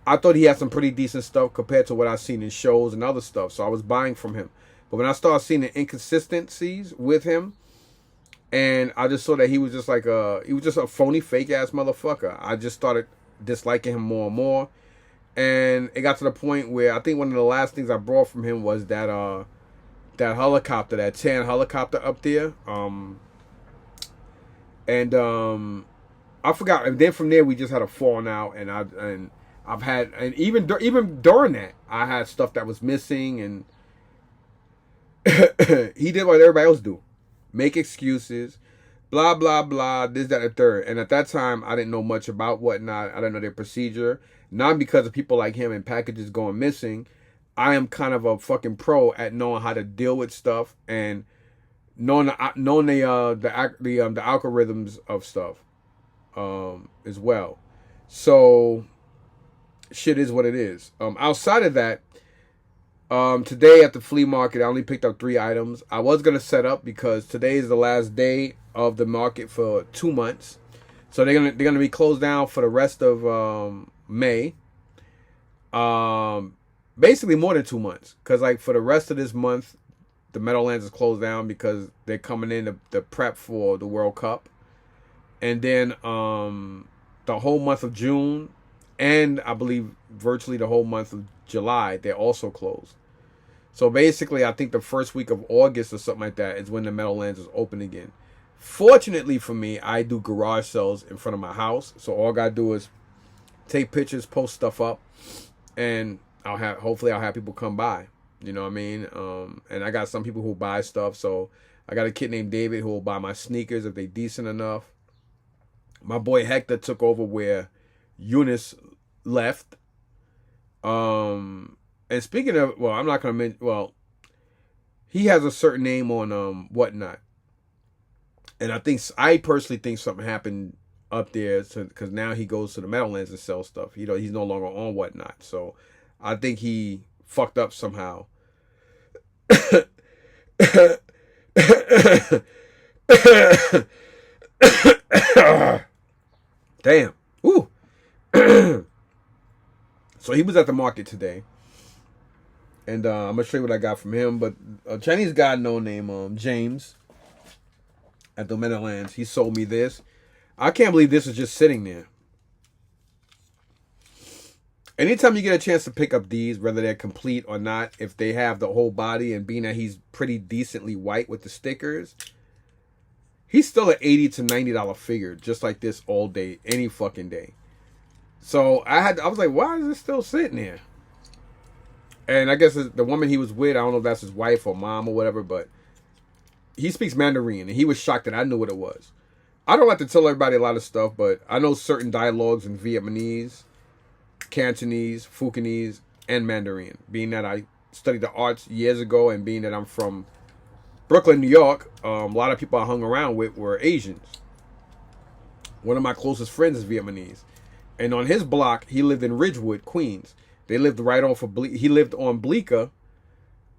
I thought he had some pretty decent stuff compared to what I've seen in shows and other stuff. So I was buying from him. But when I started seeing the inconsistencies with him, and I just saw that he was just a phony, fake ass motherfucker, I just started disliking him more and more. And it got to the point where I think one of the last things I brought from him was that helicopter, that tan helicopter up there. I forgot. And then from there, we just had a falling out, and I've had, and even during that, I had stuff that was missing, and he did what everybody else do, make excuses, blah blah blah, this, that, and the third. And at that time, I didn't know much about Whatnot. I didn't know their procedure. Not because of people like him and packages going missing. I am kind of a fucking pro at knowing how to deal with stuff and knowing the algorithms of stuff. As well. So shit is what it is. Outside of that, today at the flea market I only picked up 3 items. I was gonna set up because today is the last day of the market for 2 months. So they're gonna be closed down for the rest of May. Basically more than 2 months. Cause like for the rest of this month the Meadowlands is closed down because they're coming in to prep for the World Cup. And then the whole month of June, and I believe virtually the whole month of July, they're also closed. So basically, I think the first week of August or something like that is when the Meadowlands is open again. Fortunately for me, I do garage sales in front of my house. So all I got to do is take pictures, post stuff up, and hopefully I'll have people come by. You know what I mean? And I got some people who buy stuff. So I got a kid named David who will buy my sneakers if they're decent enough. My boy Hector took over where Eunice left. And speaking of, well, I'm not going to mention, well, he has a certain name on Whatnot. And I personally think something happened up there because now he goes to the Meadowlands and sells stuff. He's no longer on Whatnot. So I think he fucked up somehow. Damn. Ooh. So he was at the market today. And I'm going to show you what I got from him. But a Chinese guy, no name, James, at the Meadowlands, he sold me this. I can't believe this is just sitting there. Anytime you get a chance to pick up these, whether they're complete or not, if they have the whole body, and being that he's pretty decently white with the stickers, he's still an $80 to $90 figure, just like this all day, any fucking day. So I was like, why is this still sitting here? And I guess the woman he was with, I don't know if that's his wife or mom or whatever, but he speaks Mandarin, and he was shocked that I knew what it was. I don't like to tell everybody a lot of stuff, but I know certain dialogues in Vietnamese, Cantonese, Phucanese, and Mandarin. Being that I studied the arts years ago, and being that I'm from Brooklyn, New York, a lot of people I hung around with were Asians. One of my closest friends is Vietnamese. And on his block, he lived in Ridgewood, Queens. They lived right off of he lived on Bleecker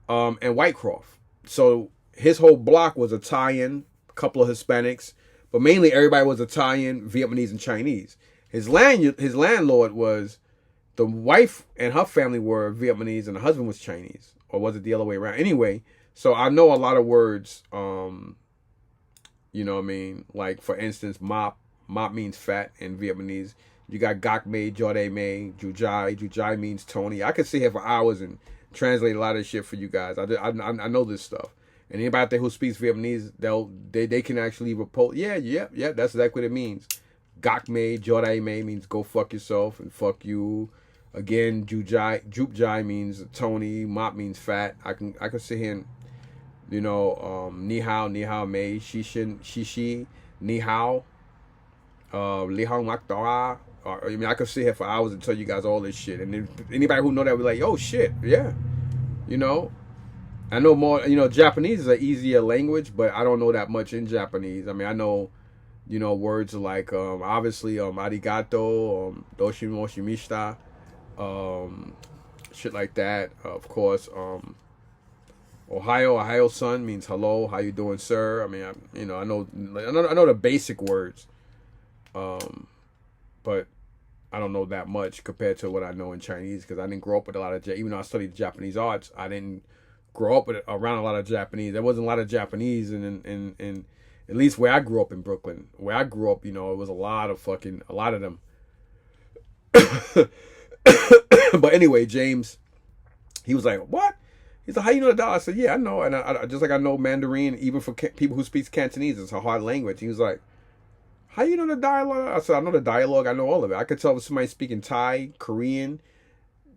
and Whitecroft. So his whole block was Italian, a couple of Hispanics, but mainly everybody was Italian, Vietnamese, and Chinese. His landlord was, the wife and her family were Vietnamese and the husband was Chinese. Or was it the other way around? Anyway, so I know a lot of words, you know what I mean? Like, for instance, mop. Mop means fat in Vietnamese. You got gok mei, jode mei, jujai. Jujai means Tony. I could sit here for hours and translate a lot of shit for you guys. I know this stuff. And anybody out there who speaks Vietnamese, they can actually report. Yeah, that's exactly what it means. Gok mei, jode mei means go fuck yourself and fuck you. Again, jup jai means Tony. Mop means fat. I can sit here and, you know, ni hao mei, shi, ni hao, li hao mak da. I mean, I could sit here for hours and tell you guys all this shit. And then anybody who know that, be like, oh shit, yeah, you know. I know more. You know, Japanese is an easier language, but I don't know that much in Japanese. I mean, I know, you know, words like obviously arigato, doshimoshimishita. Shit like that. Of course, Ohio son means hello. How you doing, sir? I mean, I know the basic words, but I don't know that much compared to what I know in Chinese, because I didn't grow up with a lot of even though I studied Japanese arts, I didn't grow up around a lot of Japanese. There wasn't a lot of Japanese in at least where I grew up in Brooklyn. Where I grew up, you know, it was a lot of them. But anyway, James, he was like, what? He's like, how you know the dollar? I said, yeah, I know. And I just like I know Mandarin, even for people who speak Cantonese, it's a hard language. He was like, how you know the dialogue? I said, I know the dialogue. I know all of it. I could tell if somebody's speaking Thai, Korean,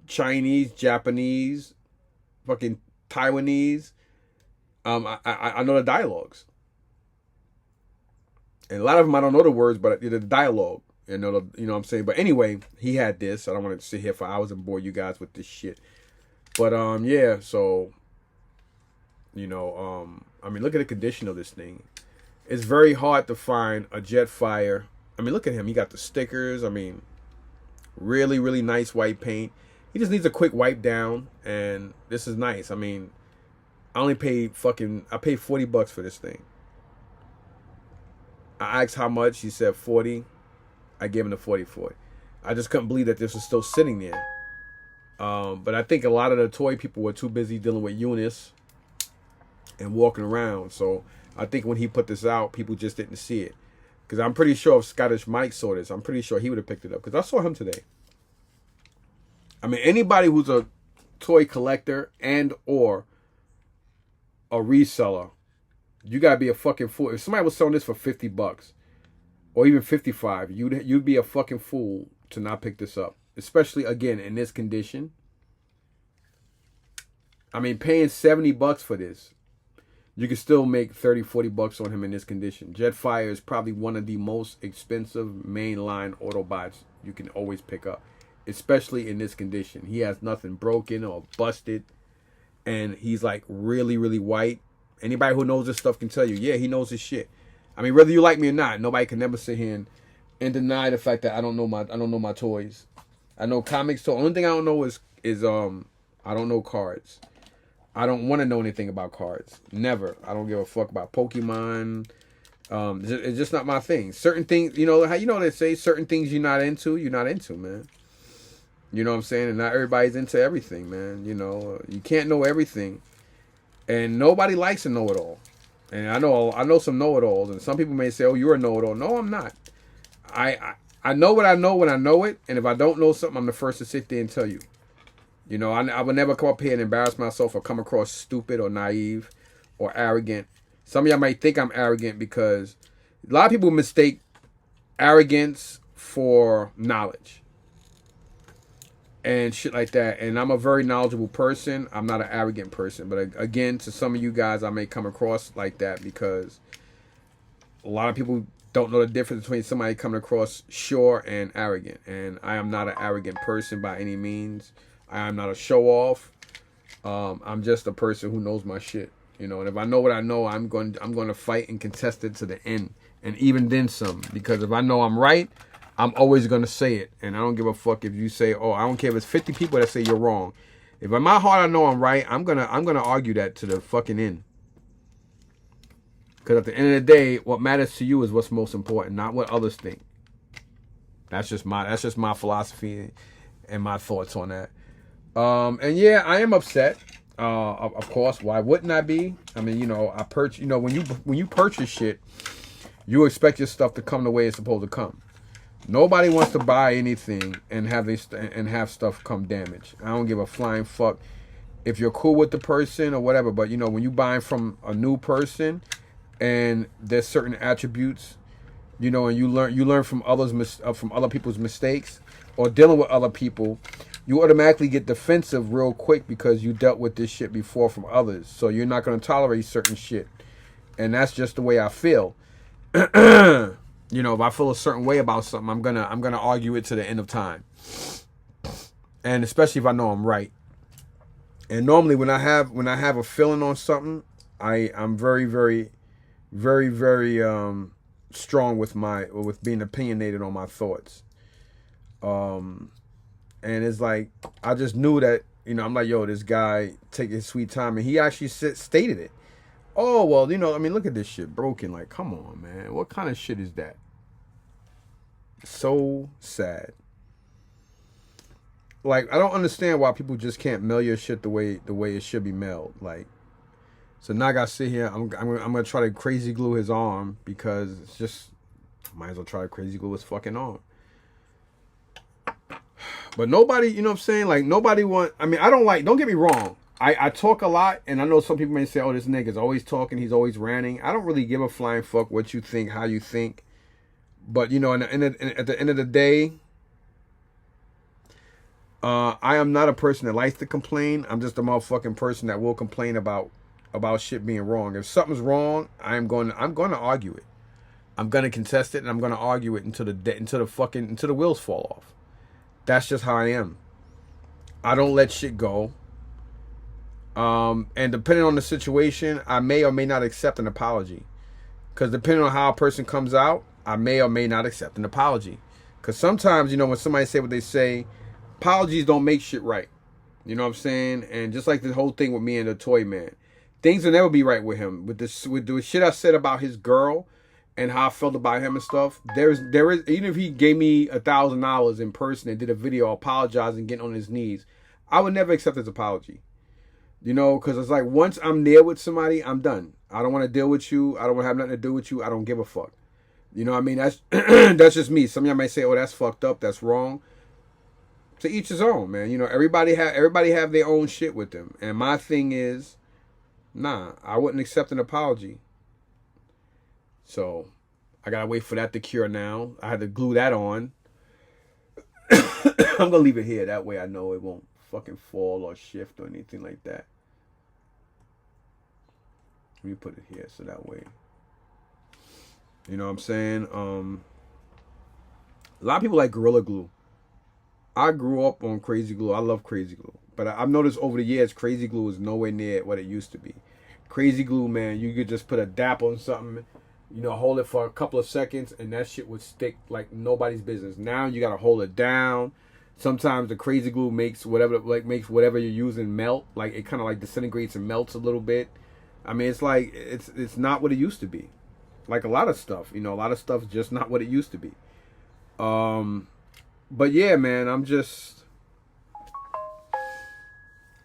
Chinese, Japanese, fucking Taiwanese. I know the dialogues. And a lot of them I don't know the words, but the dialogue. You know what I'm saying? But anyway, he had this. I don't want to sit here for hours and bore you guys with this shit. But yeah, so you know, I mean, look at the condition of this thing. It's very hard to find a Jetfire. I mean, look at him. He got the stickers. I mean, really, really nice white paint. He just needs a quick wipe down, and this is nice. I mean, I paid $40 for this thing. I asked how much. He said 40. I gave him the 40 for it. I just couldn't believe that this was still sitting there. But I think a lot of the toy people were too busy dealing with Eunice and walking around. So I think when he put this out, people just didn't see it. Because I'm pretty sure if Scottish Mike saw this, I'm pretty sure he would have picked it up. Because I saw him today. I mean, anybody who's a toy collector and or a reseller, you gotta be a fucking fool. If somebody was selling this for $50 or even 55, you'd be a fucking fool to not pick this up. Especially again in this condition. I mean, paying $70 for this, you can still make $30-40 on him in this condition. Jetfire is probably one of the most expensive mainline Autobots you can always pick up, especially in this condition. He has nothing broken or busted, and he's like really, really white. Anybody who knows this stuff can tell you, yeah, he knows his shit. I mean, whether you like me or not, nobody can never sit here and deny the fact that I don't know my toys. I know comics. So only thing I don't know is I don't know cards. I don't want to know anything about cards. Never. I don't give a fuck about Pokemon. It's just not my thing. Certain things, how they say certain things you're not into, man. You know what I'm saying? And not everybody's into everything, man. You can't know everything, and nobody likes a know-it-all. And I know some know-it-alls, and some people may say, "Oh, you're a know-it-all." No, I'm not. I know what I know when I know it, and if I don't know something, I'm the first to sit there and tell you. I would never come up here and embarrass myself or come across stupid or naive or arrogant. Some of y'all might think I'm arrogant because a lot of people mistake arrogance for knowledge and shit like that. And I'm a very knowledgeable person. I'm not an arrogant person. But again, to some of you guys, I may come across like that because a lot of people don't know the difference between somebody coming across sure and arrogant. And I am not an arrogant person by any means. I am not a show-off. I'm just a person who knows my shit. And if I know what I know, I'm going to fight and contest it to the end, and even then some. Because if I know I'm right, I'm always going to say it, and I don't give a fuck if you say, "Oh, I don't care if it's 50 people that say you're wrong." If in my heart I know I'm right, I'm gonna argue that to the fucking end. Because at the end of the day, what matters to you is what's most important, not what others think. That's just my philosophy and my thoughts on that. And yeah, I am upset. Of course, why wouldn't I be? I mean, when you purchase shit, you expect your stuff to come the way it's supposed to come. Nobody wants to buy anything and have stuff come damaged. I don't give a flying fuck if you're cool with the person or whatever. But when you buying from a new person and there's certain attributes, and you learn from other people's mistakes or dealing with other people, you automatically get defensive real quick because you dealt with this shit before from others. So you're not going to tolerate certain shit. And that's just the way I feel. If I feel a certain way about something, I'm gonna argue it to the end of time. And especially if I know I'm right. And normally when I have a feeling on something, I'm very, very, very, very strong with being opinionated on my thoughts. And it's like, I just knew that, I'm like, yo, this guy take his sweet time. And he actually stated it. Oh, well, look at this shit broken. Like, come on, man. What kind of shit is that? So sad. Like, I don't understand why people just can't mail your shit the way it should be mailed. Like, so now I gotta sit here. I'm gonna try to crazy glue his arm because it's just, might as well try to crazy glue his fucking arm. But nobody, like nobody don't get me wrong. I talk a lot, and I know some people may say, "Oh, this nigga's always talking, he's always ranting." I don't really give a flying fuck what you think, how you think. But at the end of the day, I am not a person that likes to complain. I'm just a motherfucking person that will complain about shit being wrong. If something's wrong, I'm going to argue it. I'm going to contest it, and I'm going to argue it until the wheels fall off. That's just how I am. I don't let shit go. And depending on the situation, I may or may not accept an apology. Because depending on how a person comes out, I may or may not accept an apology. Because sometimes, when somebody say what they say, apologies don't make shit right. You know what I'm saying? And just like the whole thing with me and the toy man, things will never be right with him. With the shit I said about his girl and how I felt about him and stuff, there is even if he gave me $1,000 in person and did a video apologizing, getting on his knees, I would never accept his apology. Because it's like, once I'm there with somebody, I'm done. I don't want to deal with you. I don't want to have nothing to do with you. I don't give a fuck. You know what I mean? That's that's just me. Some of y'all may say, "Oh, that's fucked up. That's wrong." To each his own, man. Everybody have their own shit with them. And my thing is, nah, I wouldn't accept an apology. So I gotta wait for that to cure now. I had to glue that on. I'm gonna leave it here. That way I know it won't fucking fall or shift or anything like that. Let me put it here so that way. You know what I'm saying? A lot of people like Gorilla Glue. I grew up on Crazy Glue. I love Crazy Glue. But I've noticed over the years, Crazy Glue is nowhere near what it used to be. Crazy Glue, man, you could just put a dap on something, hold it for a couple of seconds, and that shit would stick like nobody's business. Now you gotta hold it down. Sometimes the Crazy Glue makes whatever you're using melt. Like, it kind of like disintegrates and melts a little bit. I mean, it's like it's not what it used to be. like a lot of stuff. You know, a lot of stuff's just not what it used to be. But yeah, man, I'm just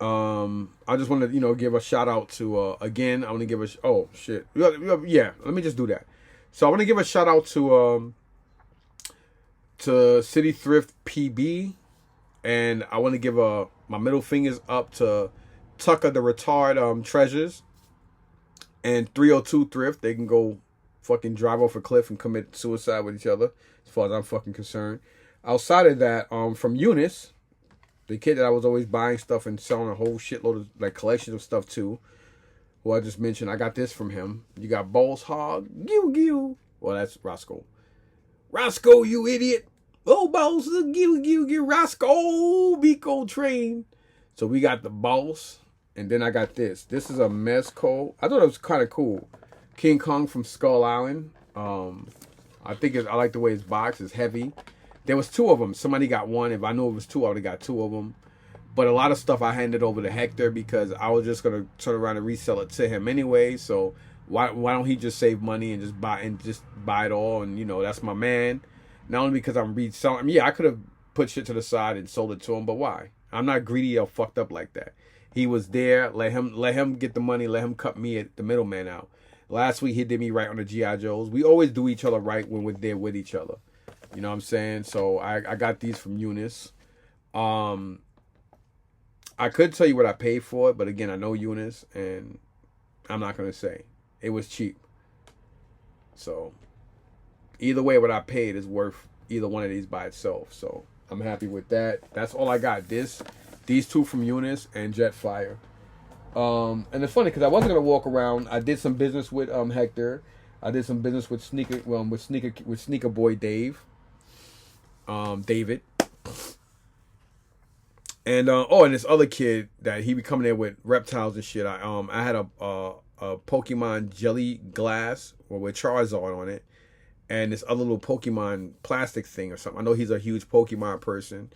I just want to, you know, give a shout out to again. I want to give a oh shit, yeah. Let me just do that. So I want to give a shout out to City Thrift PB, and I want to give my middle fingers up to Tucker the retard treasures, and 302 Thrift. They can go fucking drive off a cliff and commit suicide with each other, as far as I'm fucking concerned. Outside of that, from Eunice, the kid that I was always buying stuff and selling a whole shitload of like collections of stuff to, who I just mentioned, I got this from him. You got Balls Hog, Gew Gew. Well, that's Roscoe. Roscoe, you idiot. Oh, Balls, Gew Gew Gew. Roscoe, Beco Train. So we got the Balls. And then I got this. This is a mezco. I thought it was kind of cool. King Kong from Skull Island. I like the way his box is heavy. There was two of them. Somebody got one. If I knew it was two, I would have got two of them. But a lot of stuff I handed over to Hector because I was just gonna turn around and resell it to him anyway. So why don't he just save money and just buy it all? And you know, that's my man. Not only because I'm reselling. Yeah, I could have put shit to the side and sold it to him, but why? I'm not greedy or fucked up like that. He was there. Let him get the money. Let him cut me at the middleman out. Last week he did me right on the G.I. Joes. We always do each other right when we're there with each other. You know what I'm saying? So I got these from Eunice. I could tell you what I paid for it, but again, I know Eunice, and I'm not going to say. It was cheap. So either way, what I paid is worth either one of these by itself. So I'm happy with that. That's all I got. These two from Eunice and Jetfire. And it's funny because I wasn't going to walk around. I did some business with Hector. I did some business with Sneaker Boy Dave. David. And and this other kid that he be coming there with reptiles and shit. I had a Pokemon jelly glass with Charizard on it, and this other little Pokemon plastic thing or something. I know he's a huge Pokemon person,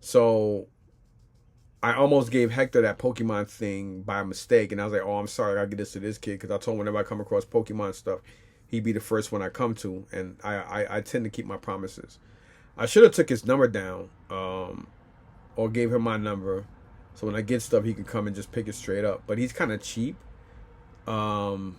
so I almost gave Hector that Pokemon thing by mistake, and I was like, oh, I'm sorry, I gotta get this to this kid, because I told him whenever I come across Pokemon stuff, he'd be the first one I come to, and I tend to keep my promises. I should have took his number down, or gave him my number, so when I get stuff, he can come and just pick it straight up. But he's kind of cheap, so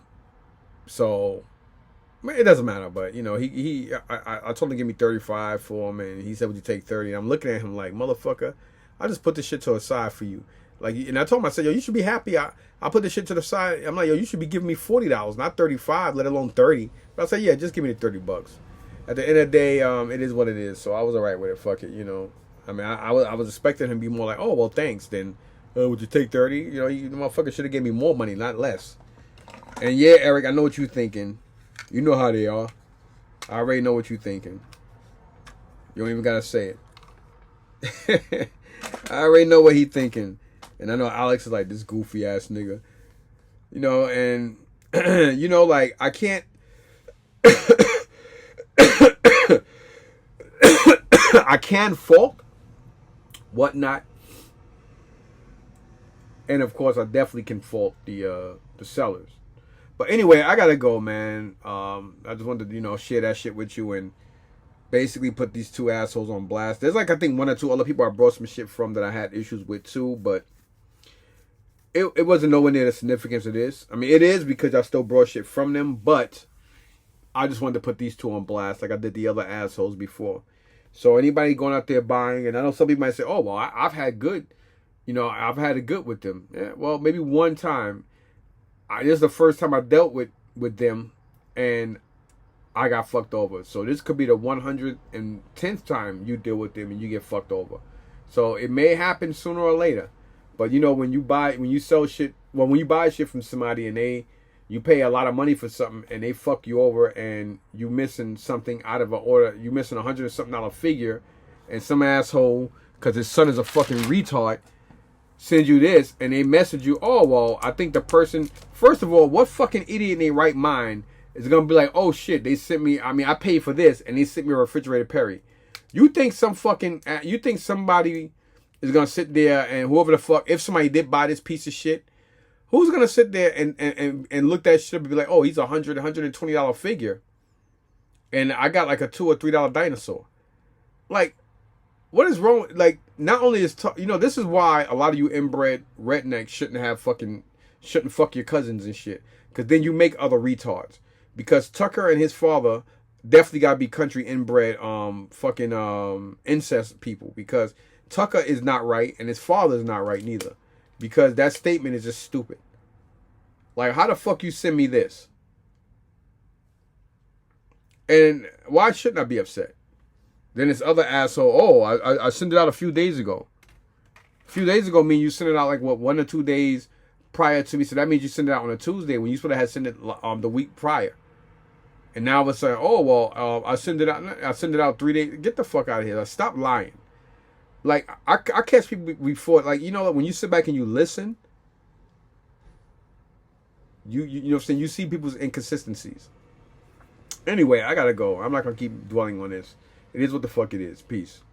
it doesn't matter. But you know, I told him to give me 35 for him, and he said, "Would you take 30?" And I'm looking at him like, motherfucker, I just put this shit to the side for you. Like, and I told him, I said, yo, you should be happy. I put this shit to the side. I'm like, yo, you should be giving me $40, not 35, let alone 30. But I said, yeah, just give me the $30. At the end of the day, it is what it is. So I was all right with it. Fuck it, you know. I mean, I was expecting him to be more like, oh, well, thanks. Then, would you take 30? You know, you motherfucker should have gave me more money, not less. And yeah, Eric, I know what you're thinking. You know how they are. I already know what you're thinking. You don't even gotta say it. I already know what he's thinking. And I know Alex is like, this goofy ass nigga. You know, and, you know, like, I can't. I can fault whatnot. And of course, I definitely can fault the sellers. But anyway, I gotta go, man. I just wanted to, you know, share that shit with you and basically put these two assholes on blast. There's like, I think, one or two other people I brought some shit from that I had issues with too, but it wasn't nowhere near the significance of this. I mean, it is because I still brought shit from them, but I just wanted to put these two on blast like I did the other assholes before. So anybody going out there buying, and I know some people might say, oh, well, I've had good, you know, I've had it good with them. Yeah, well, maybe one time. This is the first time I dealt with them, and I got fucked over. So this could be the 110th time you deal with them and you get fucked over. So it may happen sooner or later. But you know, when you buy shit from somebody and you pay a lot of money for something and they fuck you over and you missing something out of an order, you missing $100 and something figure, and some asshole, because his son is a fucking retard, sends you this and they message you, oh, well, I think the person, first of all, what fucking idiot in their right mind is going to be like, oh shit, they sent me, I mean, I paid for this and they sent me a refrigerator Perry. You think somebody is going to sit there and whoever the fuck, if somebody did buy this piece of shit, Who's gonna sit there and look that shit up and be like, oh, he's $120 figure, and I got like a $2 or $3 dinosaur. Like, what is wrong? Like, not only is this is why a lot of you inbred rednecks shouldn't fuck your cousins and shit, because then you make other retards. Because Tucker and his father definitely gotta be country inbred incest people, because Tucker is not right and his father is not right neither. Because that statement is just stupid. Like, how the fuck you send me this? And why shouldn't I be upset? Then this other asshole, oh, I sent it out a few days ago. A few days ago mean you sent it out like, what, 1 or 2 days prior to me. So that means you sent it out on a Tuesday when you supposed to have sent it the week prior. And now it's like, oh, well, I sent it out 3 days. Get the fuck out of here. Like, stop lying. Like, I catch people before, like, when you sit back and you listen, you know what I'm saying, you see people's inconsistencies. Anyway, I gotta go. I'm not gonna keep dwelling on this. It is what the fuck it is. Peace.